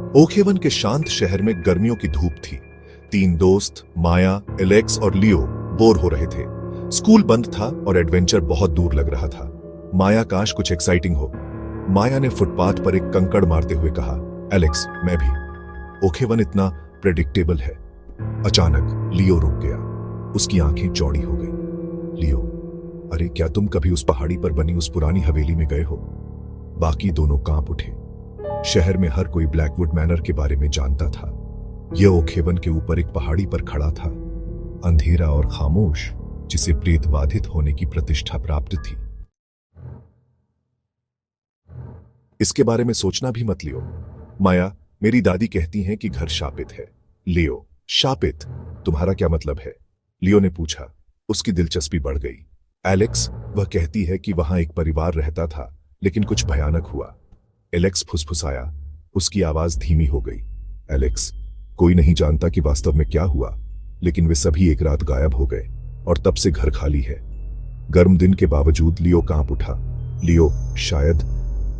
ओकहेवन के शांत शहर में गर्मियों की धूप थी। 3 दोस्त माया, एलेक्स और लियो बोर हो रहे थे। स्कूल बंद था और एडवेंचर बहुत दूर लग रहा था। माया काश कुछ एक्साइटिंग हो। माया ने फुटपाथ पर एक कंकड़ मारते हुए कहा, एलेक्स मैं भी। ओकहेवन इतना प्रेडिक्टेबल है। अचानक लियो रुक गया। उसकी आंखें चौड़ी हो गई। लियो, अरे क्या तुम कभी उस पहाड़ी पर बनी उस पुरानी हवेली में गए हो? बाकी दोनों कांप उठे। शहर में हर कोई ब्लैकवुड मैनर के बारे में जानता था। यह ओकहेवन के ऊपर एक पहाड़ी पर खड़ा था, अंधेरा और खामोश, जिसे प्रेतबाधित होने की प्रतिष्ठा प्राप्त थी। इसके बारे में सोचना भी मत लियो। माया, मेरी दादी कहती हैं कि घर शापित है। लियो, शापित? तुम्हारा क्या मतलब है? लियो ने पूछा। उसकी दिलचस्पी बढ़ गई। एलेक्स, वह कहती है कि वहां एक परिवार रहता था, लेकिन कुछ भयानक हुआ। एलेक्स फुसफुसाया। उसकी आवाज धीमी हो गई। एलेक्स, कोई नहीं जानता कि वास्तव में क्या हुआ, लेकिन वे सभी एक रात गायब हो गए और तब से घर खाली है। गर्म दिन के बावजूद लियो कांप उठा। लियो,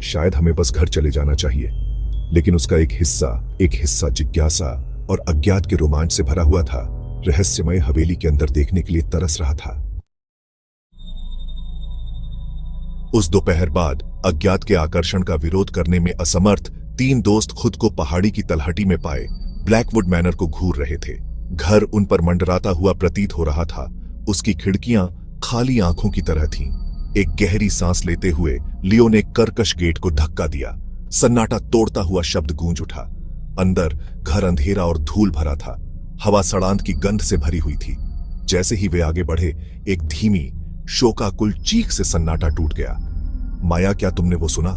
शायद हमें बस घर चले जाना चाहिए। लेकिन उसका एक हिस्सा जिज्ञासा और अज्ञात के रोमांच से भरा हुआ था। रहस्यमय हवेली के अंदर देखने के लिए तरस रहा था। उस दोपहर बाद अज्ञात के आकर्षण का विरोध करने में असमर्थ 3 दोस्त खुद को पहाड़ी की तलहटी में पाए ब्लैकवुड मैनर को घूर रहे थे। घर उन पर मंडराता हुआ प्रतीत हो रहा था। उसकी खिड़कियां खाली आंखों की तरह थीं। एक गहरी सांस लेते हुए लियो ने कर्कश गेट को धक्का दिया। सन्नाटा तोड़ता हुआ शब्द गूंज उठा। अंदर घर अंधेरा और धूल भरा था। हवा सड़ांत की गंध से भरी हुई थी। जैसे ही वे आगे बढ़े, एक धीमी शोकाकुल चीख से सन्नाटा टूट गया। माया, क्या तुमने वो सुना?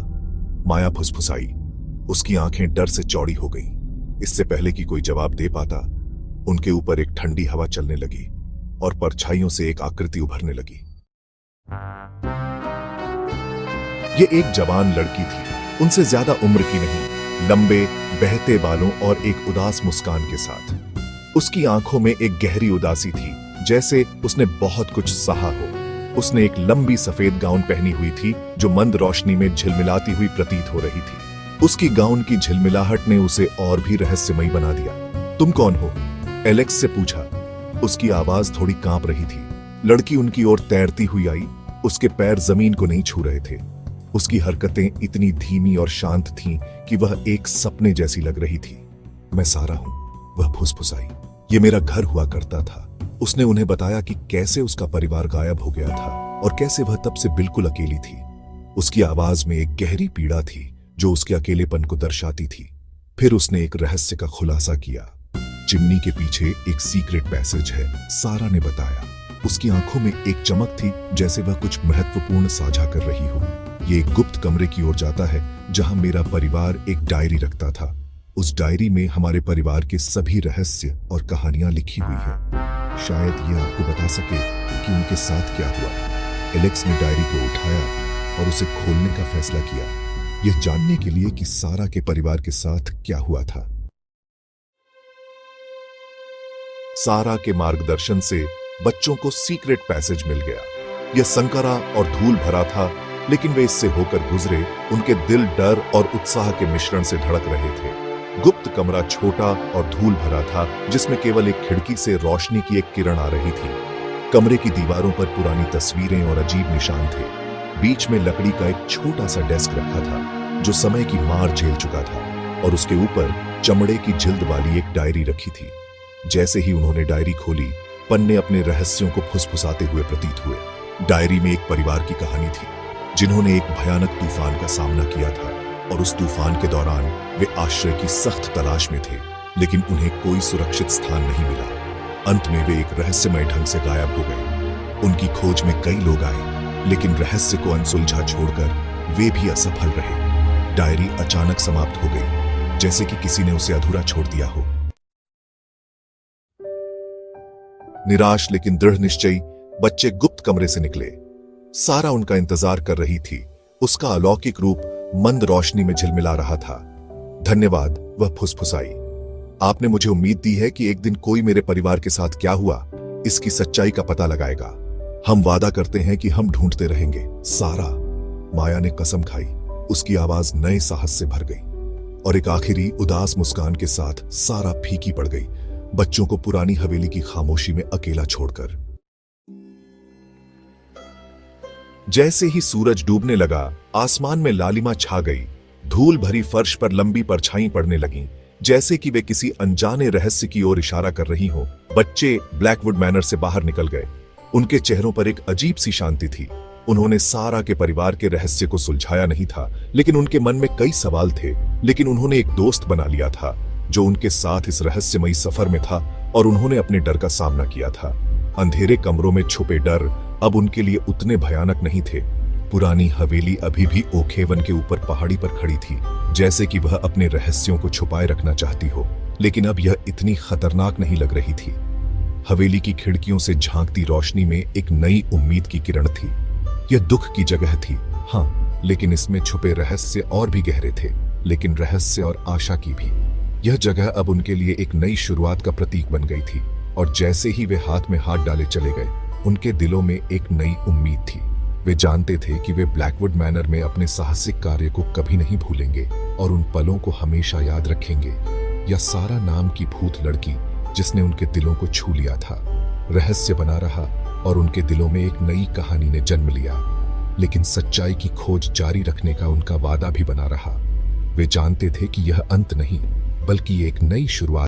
माया फुसफुसाई। उसकी आंखें डर से चौड़ी हो गईं। इससे पहले कि कोई जवाब दे पाता, उनके ऊपर एक ठंडी हवा चलने लगी और परछाइयों से एक आकृति उभरने लगी। ये एक जवान लड़की थी, उनसे ज्यादा उम्र की नहीं, लंबे बहते बालों और एक उदास मुस्कान के साथ। उसकी आंखों में एक गहरी उदासी थी, जैसे उसने बहुत कुछ सहा हो। उसने एक लंबी सफेद गाउन पहनी हुई थी जो मंद रोशनी में झिलमिलाती हुई प्रतीत हो रही थी। उसकी गाउन की झिलमिलाहट ने उसे और भी रहस्यमयी बना दिया। तुम कौन हो? एलेक्स से पूछा। उसकी आवाज थोड़ी कांप रही थी। लड़की उनकी ओर तैरती हुई आई। उसके पैर जमीन को नहीं छू रहे थे। उसकी हरकतें इतनी धीमी और शांत थीं कि वह एक सपने जैसी लग रही थी। मैं सारा हूं, वह फुसफुसाई। ये मेरा घर हुआ करता था। उसने उन्हें बताया कि कैसे उसका परिवार गायब हो गया था और कैसे वह तब से बिल्कुल अकेली थी। उसकी आवाज में एक गहरी पीड़ा थी जो उसके अकेलेपन को दर्शाती थी। फिर उसने एक रहस्य का खुलासा किया। चिमनी के पीछे एक सीक्रेट पैसेज है, सारा ने बताया। उसकी आंखों में एक चमक थी, जैसे वह कुछ महत्वपूर्ण साझा कर रही हो। ये एक गुप्त कमरे की ओर जाता है जहां मेरा परिवार एक डायरी रखता था। उस डायरी में हमारे परिवार के सभी रहस्य और कहानियां लिखी हुई है। शायद ये आपको बता सके कि उनके साथ क्या हुआ। एलेक्स ने डायरी को उठाया और उसे खोलने का फैसला किया, यह जानने के लिए कि सारा के परिवार के साथ क्या हुआ था। सारा के मार्गदर्शन से बच्चों को सीक्रेट पैसेज मिल गया। यह संकरा और धूल भरा था, लेकिन वे इससे होकर गुजरे। उनके दिल डर और उत्साह के मिश्रण से धड़क रहे थे। गुप्त कमरा छोटा और धूल भरा था, जिसमें केवल एक खिड़की से रोशनी की एक किरण आ रही थी। कमरे की दीवारों पर पुरानी तस्वीरें और अजीब निशान थे। बीच में लकड़ी का एक छोटा सा डेस्क रखा था जो समय की मार झेल चुका था, और उसके ऊपर चमड़े की जिल्द वाली एक डायरी रखी थी। जैसे ही उन्होंने डायरी खोली, पन्ने अपने रहस्यों को फुसफुसाते हुए प्रतीत हुए। डायरी में एक परिवार की कहानी थी जिन्होंने एक भयानक तूफान का सामना किया था, और उस तूफान के दौरान वे आश्रय की सख्त तलाश में थे, लेकिन उन्हें कोई सुरक्षित स्थान नहीं मिला। अंत में वे एक रहस्यमय ढंग से गायब हो गए। उनकी खोज में कई लोग आए, लेकिन रहस्य को अनसुलझा छोड़कर वे भी असफल रहे। डायरी अचानक समाप्त हो गई, जैसे कि किसी ने उसे अधूरा छोड़ दिया हो। निराश लेकिन दृढ़ निश्चयी बच्चे गुप्त कमरे से निकले। सारा उनका इंतजार कर रही थी। उसका अलौकिक रूप मंद रोशनी में झिलमिला रहा था। धन्यवाद, वह फुसफुसाई। आपने मुझे उम्मीद दी है कि एक दिन कोई मेरे परिवार के साथ क्या हुआ, इसकी सच्चाई का पता लगाएगा। हम वादा करते हैं कि हम ढूंढते रहेंगे। सारा, माया ने कसम खाई। उसकी आवाज नए साहस से भर गई। और एक आखिरी उदास मुस्कान के साथ सारा फीकी पड़ गई, बच्चों को पुरानी हवेली की खामोशी में अकेला छोड़कर। जैसे ही सूरज डूबने लगा, आसमान में लालिमा छा गई। धूल भरी फर्श पर लंबी परछाई पड़ने लगीं, जैसे कि वे किसी अनजाने रहस्य की ओर इशारा कर रही हों। बच्चे ब्लैकवुड मैनर से बाहर निकल गए। उनके चेहरों पर एक अजीब सी शांति थी। उन्होंने सारा के परिवार के रहस्य को सुलझाया नहीं था, लेकिन उनके मन में कई सवाल थे। लेकिन उन्होंने एक दोस्त बना लिया था जो उनके साथ इस रहस्यमयी सफर में था, और उन्होंने अपने डर का सामना किया था। अंधेरे कमरों में छुपे डर अब उनके लिए उतने भयानक नहीं थे। पुरानी हवेली अभी भी ओखेवन के ऊपर पहाड़ी पर खड़ी थी, जैसे कि वह अपने रहस्यों को छुपाए रखना चाहती हो, लेकिन अब यह इतनी खतरनाक नहीं लग रही थी। हवेली की खिड़कियों से झांकती रोशनी में एक नई उम्मीद की किरण थी। यह दुख की जगह थी, हाँ, लेकिन इसमें छुपे रहस्य और भी गहरे थे, लेकिन रहस्य और आशा की भी। यह जगह अब उनके लिए एक नई शुरुआत का प्रतीक बन गई थी, और जैसे ही वे हाथ में हाथ डाले चले गए, उनके दिलों में एक नई उम्मीद थी। वे जानते थे कि वे ब्लैकवुड मैनर में अपने साहसिक कार्य को कभी नहीं भूलेंगे और उन पलों को हमेशा याद रखेंगे। या सारा नाम की भूत लड़की जिसने उनके दिलों को छू लिया था, रहस्य बना रहा और उनके दिलों में एक नई कहानी ने जन्म लिया। लेकिन सच्चाई की खोज जारी रखने का उनका वादा भी बना रहा। वे जानते थे कि यह अंत नहीं, बल्कि एक नई शुरुआत